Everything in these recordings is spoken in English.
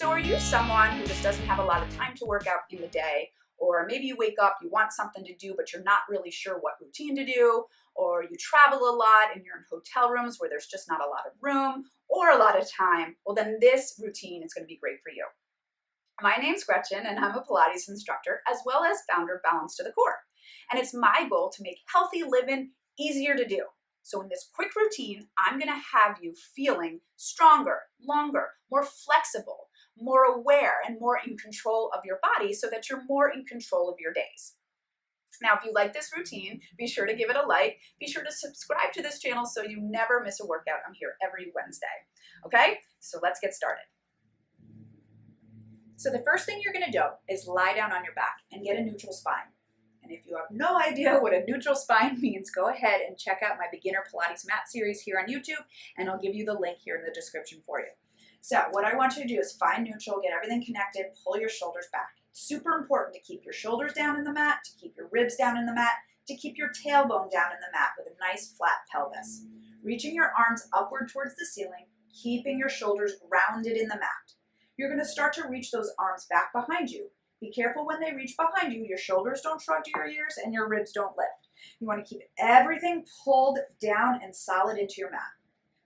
So are you someone who just doesn't have a lot of time to work out in the day? Or maybe you wake up, you want something to do, but you're not really sure what routine to do, or you travel a lot and you're in hotel rooms where there's just not a lot of room or a lot of time. Well, then this routine is going to be great for you. My name's Gretchen, and I'm a Pilates instructor as well as founder of Balance to the Core. And it's my goal to make healthy living easier to do. So in this quick routine, I'm going to have you feeling stronger, longer, more flexible, more aware, and more in control of your body so that you're more in control of your days. Now, if you like this routine, be sure to give it a like. Be sure to subscribe to this channel so you never miss a workout. I'm here every Wednesday. Okay, so let's get started. So the first thing you're going to do is lie down on your back and get a neutral spine. And if you have no idea what a neutral spine means, go ahead and check out my beginner Pilates mat series here on YouTube, and I'll give you the link here in the description for you. So what I want you to do is find neutral, get everything connected, pull your shoulders back. It's super important to keep your shoulders down in the mat, to keep your ribs down in the mat, to keep your tailbone down in the mat with a nice flat pelvis. Reaching your arms upward towards the ceiling, keeping your shoulders grounded in the mat. You're going to start to reach those arms back behind you. Be careful when they reach behind you, your shoulders don't shrug to your ears and your ribs don't lift. You want to keep everything pulled down and solid into your mat.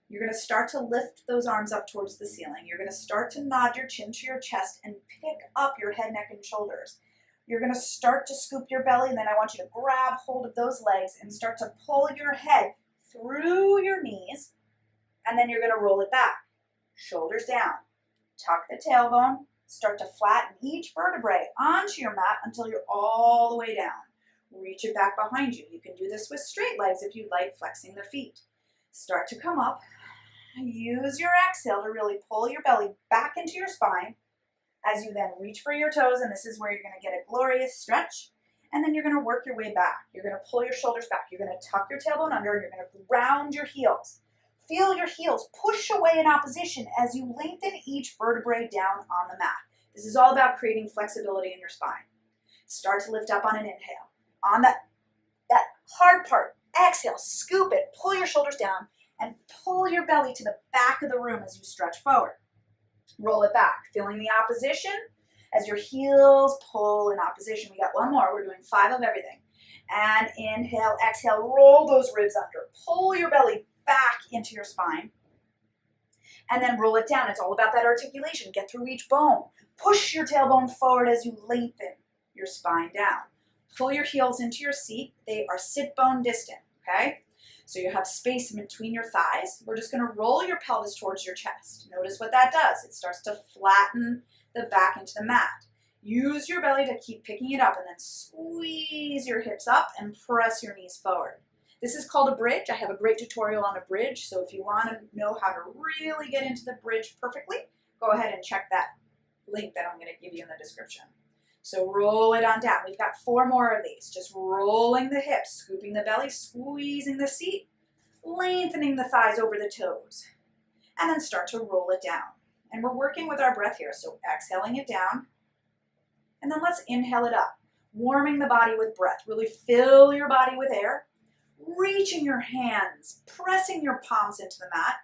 You're going to start to lift those arms up towards the ceiling. You're going to start to nod your chin to your chest and pick up your head, neck, and shoulders. You're going to start to scoop your belly, and then I want you to grab hold of those legs and start to pull your head through your knees, and then you're going to roll it back. Shoulders down. Tuck the tailbone. Start to flatten each vertebrae onto your mat until you're all the way down. Reach it back behind you. You can do this with straight legs if you'd like, flexing the feet. Start to come up. Use your exhale to really pull your belly back into your spine as you then reach for your toes, and this is where you're going to get a glorious stretch, and then you're going to work your way back. You're going to pull your shoulders back. You're going to tuck your tailbone under, and you're going to ground your heels. Feel your heels push away in opposition as you lengthen each vertebrae down on the mat. This is all about creating flexibility in your spine. Start to lift up on an inhale. On that hard part, exhale, scoop it, pull your shoulders down, and pull your belly to the back of the room as you stretch forward. Roll it back, feeling the opposition as your heels pull in opposition. We got one more. We're doing 5 of everything. And inhale, exhale, roll those ribs under. Pull your belly back into your spine, and then roll it down. It's all about that articulation. Get through each bone. Push your tailbone forward as you lengthen your spine down. Pull your heels into your seat. They are sit bone distant, okay? So you have space in between your thighs. We're just going to roll your pelvis towards your chest. Notice what that does. It starts to flatten the back into the mat. Use your belly to keep picking it up, and then squeeze your hips up and press your knees forward. This is called a bridge. I have a great tutorial on a bridge, so if you want to know how to really get into the bridge perfectly, go ahead and check that link that I'm going to give you in the description. So roll it on down. We've got 4 more of these. Just rolling the hips, scooping the belly, squeezing the seat, lengthening the thighs over the toes, and then start to roll it down. And we're working with our breath here, so exhaling it down, and then let's inhale it up, warming the body with breath. Really fill your body with air. Reaching your hands, pressing your palms into the mat.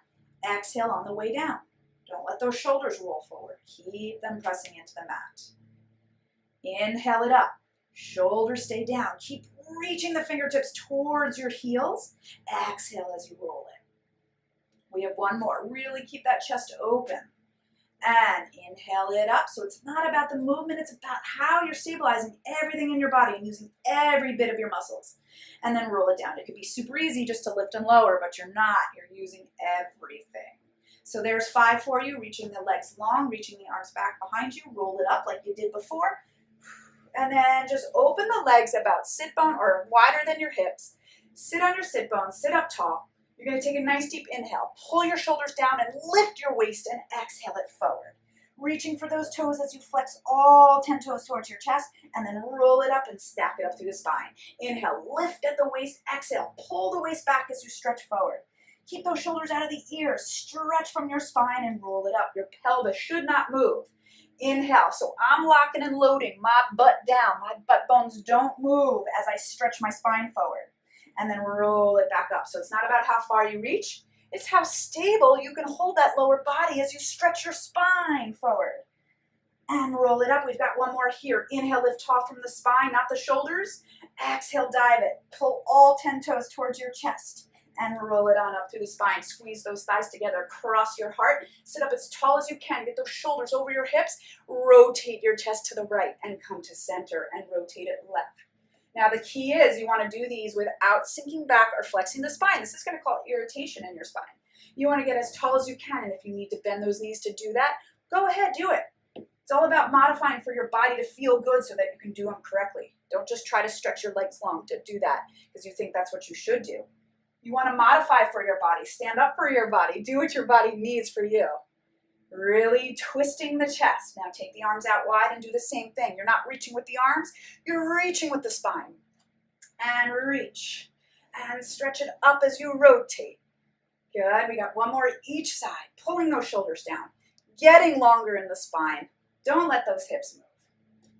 Exhale on the way down. Don't let those shoulders roll forward. Keep them pressing into the mat. Inhale it up. Shoulders stay down. Keep reaching the fingertips towards your heels. Exhale as you roll it. We have one more. Really keep that chest open. And inhale it up. So it's not about the movement. It's about how you're stabilizing everything in your body and using every bit of your muscles. And then roll it down. It could be super easy just to lift and lower, but you're not. You're using everything. So there's 5 for you. Reaching the legs long, reaching the arms back behind you. Roll it up like you did before. And then just open the legs about sit bone or wider than your hips. Sit on your sit bone. Sit up tall. You're going to take a nice deep inhale. Pull your shoulders down and lift your waist and exhale it forward. Reaching for those toes as you flex all 10 toes towards your chest, and then roll it up and stack it up through the spine. Inhale, lift at the waist. Exhale, pull the waist back as you stretch forward. Keep those shoulders out of the ears. Stretch from your spine and roll it up. Your pelvis should not move. Inhale, so I'm locking and loading my butt down. My butt bones don't move as I stretch my spine forward. And then roll it back up. So it's not about how far you reach. It's how stable you can hold that lower body as you stretch your spine forward. and roll it up. We've got one more here. Inhale, lift tall from the spine, not the shoulders. Exhale, dive it. Pull all 10 toes towards your chest and roll it on up through the spine. Squeeze those thighs together, cross your heart. Sit up as tall as you can. Get those shoulders over your hips. Rotate your chest to the right and come to center and rotate it left. Now the key is you want to do these without sinking back or flexing the spine. This is going to cause irritation in your spine. You want to get as tall as you can, and if you need to bend those knees to do that, go ahead, do it. It's all about modifying for your body to feel good so that you can do them correctly. Don't just try to stretch your legs long to do that because you think that's what you should do. You want to modify for your body, stand up for your body, do what your body needs for you. Really twisting the chest. Now take the arms out wide and do the same thing. You're not reaching with the arms, you're reaching with the spine. And reach. And stretch it up as you rotate. Good, we got one more each side. Pulling those shoulders down. Getting longer in the spine. Don't let those hips move.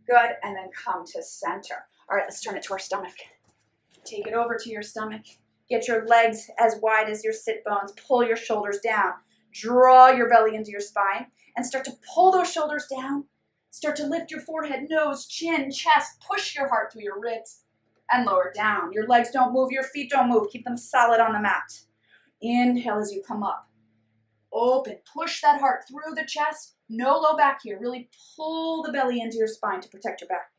Good, and then come to center. All right, let's turn it to our stomach. Take it over to your stomach. Get your legs as wide as your sit bones. Pull your shoulders down. Draw your belly into your spine and start to pull those shoulders down. Start to lift your forehead, nose, chin, chest. Push your heart through your ribs and lower down. Your legs don't move, your feet don't move. Keep them solid on the mat. Inhale as you come up. Open, push that heart through the chest. No low back here. Really pull the belly into your spine to protect your back.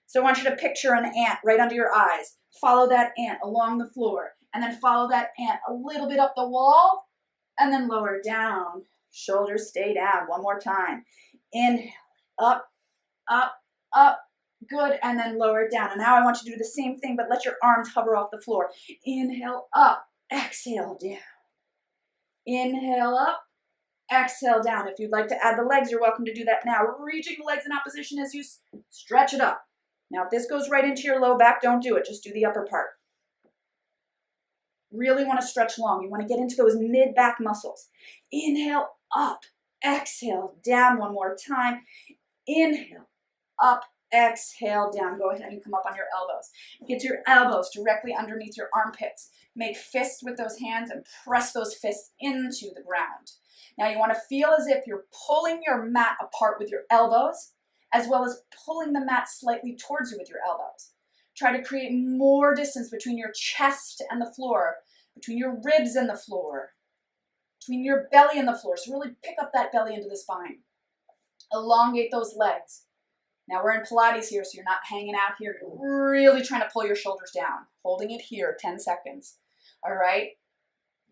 So I want you to picture an ant right under your eyes. Follow that ant along the floor, and then follow that ant a little bit up the wall, and then lower down. Shoulders stay down. One more time. Inhale, up, up, up. Good, and then lower down. And now I want you to do the same thing, but let your arms hover off the floor. Inhale, up. Exhale, down. Inhale, up. Exhale, down. If you'd like to add the legs, you're welcome to do that now. Reaching the legs in opposition as you stretch it up. Now, if this goes right into your low back, don't do it. Just do the upper part. Really want to stretch long. You want to get into those mid-back muscles. Inhale, up. Exhale, down. One more time. Inhale, up. Exhale, down. Go ahead and come up on your elbows. Get your elbows directly underneath your armpits. Make fists with those hands and press those fists into the ground. Now you want to feel as if you're pulling your mat apart with your elbows, as well as pulling the mat slightly towards you with your elbows. Try to create more distance between your chest and the floor, between your ribs and the floor, between your belly and the floor. So really pick up that belly into the spine. Elongate those legs. Now we're in Pilates here, so you're not hanging out here. You're really trying to pull your shoulders down. Holding it here, 10 seconds. All right?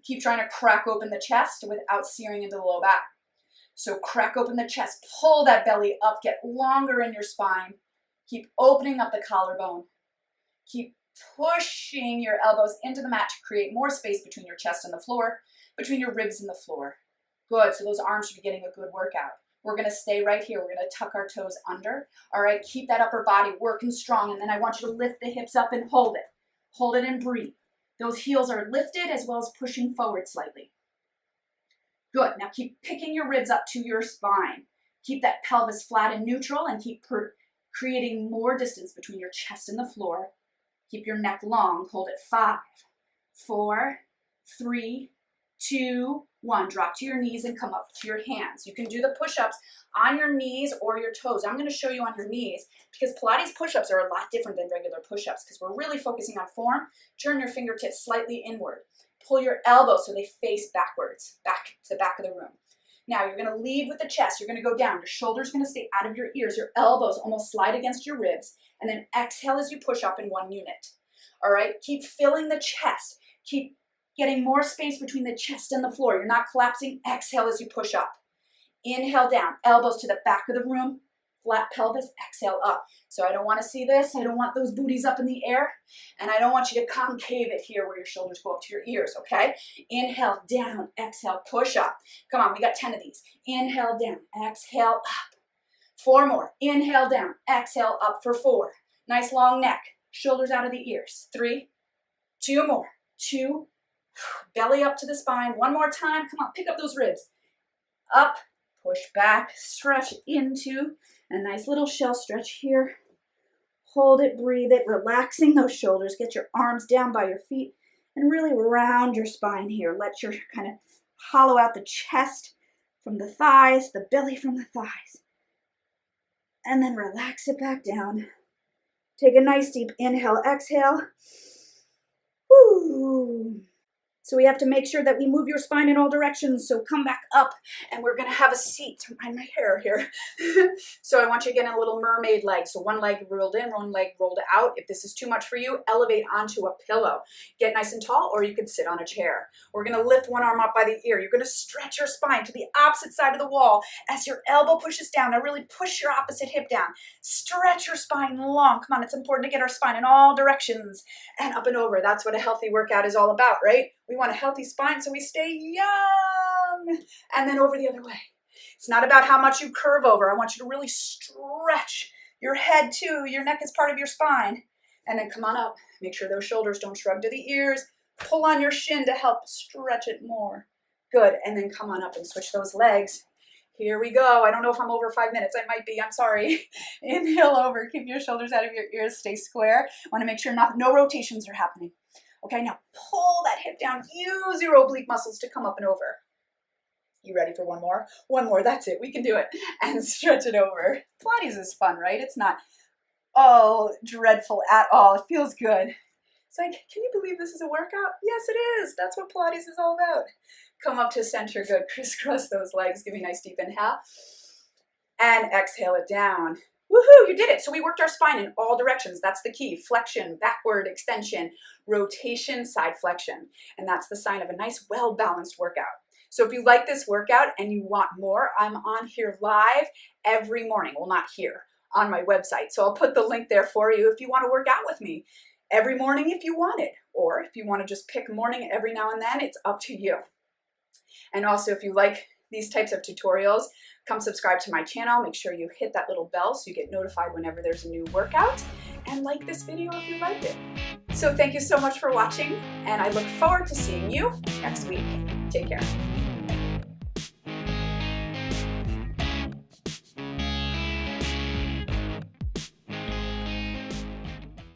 Keep trying to crack open the chest without searing into the low back. So crack open the chest, pull that belly up, get longer in your spine. Keep opening up the collarbone. Keep pushing your elbows into the mat to create more space between your chest and the floor, between your ribs and the floor. Good, so those arms should be getting a good workout. We're gonna stay right here. We're gonna tuck our toes under. All right, keep that upper body working strong, and then I want you to lift the hips up and hold it. Hold it and breathe. Those heels are lifted as well as pushing forward slightly. Good, now keep picking your ribs up to your spine. Keep that pelvis flat and neutral and keep creating more distance between your chest and the floor. Keep your neck long, hold it 5, 4, 3, 2, 1. Drop to your knees and come up to your hands. You can do the push-ups on your knees or your toes. I'm going to show you on your knees because Pilates push-ups are a lot different than regular push-ups because we're really focusing on form. Turn your fingertips slightly inward. Pull your elbows so they face backwards, back to the back of the room. Now you're going to lead with the chest. You're going to go down. Your shoulders are going to stay out of your ears. Your elbows almost slide against your ribs. And then exhale as you push up in 1 unit. All right, keep filling the chest. Keep getting more space between the chest and the floor. You're not collapsing. Exhale as you push up. Inhale down, elbows to the back of the room, flat pelvis, exhale up. So I don't want to see this. I don't want those booties up in the air. And I don't want you to concave it here where your shoulders go up to your ears, okay? Inhale down, exhale, push up. Come on, we got 10 of these. Inhale down, exhale up. 4 more. Inhale down, exhale up for 4. Nice long neck, shoulders out of the ears. 3, 2 more. 2, belly up to the spine. 1 more time. Come on, pick up those ribs. Up, push back, stretch into a nice little shell stretch here. Hold it, breathe it, relaxing those shoulders. Get your arms down by your feet and really round your spine here. Let your kind of hollow out the chest from the thighs, the belly from the thighs. and then relax it back down. Take a nice deep inhale, exhale. Woo. So we have to make sure that we move your spine in all directions. So come back up, and we're gonna have a seat to find my hair here. So I want you to get in a little mermaid leg. So one leg rolled in, one leg rolled out. If this is too much for you, elevate onto a pillow. Get nice and tall, or you could sit on a chair. We're gonna lift one arm up by the ear. You're gonna stretch your spine to the opposite side of the wall. As your elbow pushes down, now really push your opposite hip down. Stretch your spine long. Come on, it's important to get our spine in all directions and up and over. That's what a healthy workout is all about, right? We want a healthy spine so we stay young. And then over the other way. It's not about how much you curve over. I want you to really stretch your head too. Your neck is part of your spine. And then come on up. Make sure those shoulders don't shrug to the ears. Pull on your shin to help stretch it more. Good. And then come on up and switch those legs. Here we go. I don't know if I'm over 5 minutes. I might be. I'm sorry. Inhale over. Keep your shoulders out of your ears. Stay square. Want to make sure no rotations are happening. Okay, now pull that hip down. Use your oblique muscles to come up and over. You ready for one more? One more, that's it. We can do it. And stretch it over. Pilates is fun, right? It's not, dreadful at all. It feels good. It's like, can you believe this is a workout? Yes, it is. That's what Pilates is all about. Come up to center, good. Crisscross those legs. Give me a nice deep inhale. And exhale it down. Woohoo, you did it. So we worked our spine in all directions. That's the key. Flexion, backward extension, rotation, side flexion. And that's the sign of a nice, well-balanced workout. So if you like this workout and you want more, I'm on here live every morning. Well, not here, on my website. So I'll put the link there for you if you want to work out with me every morning if you want it. Or if you want to just pick a morning every now and then, it's up to you. And also if you like these types of tutorials, come subscribe to my channel. Make sure you hit that little bell so you get notified whenever there's a new workout. And like this video if you liked it. So thank you so much for watching, and I look forward to seeing you next week. Take care.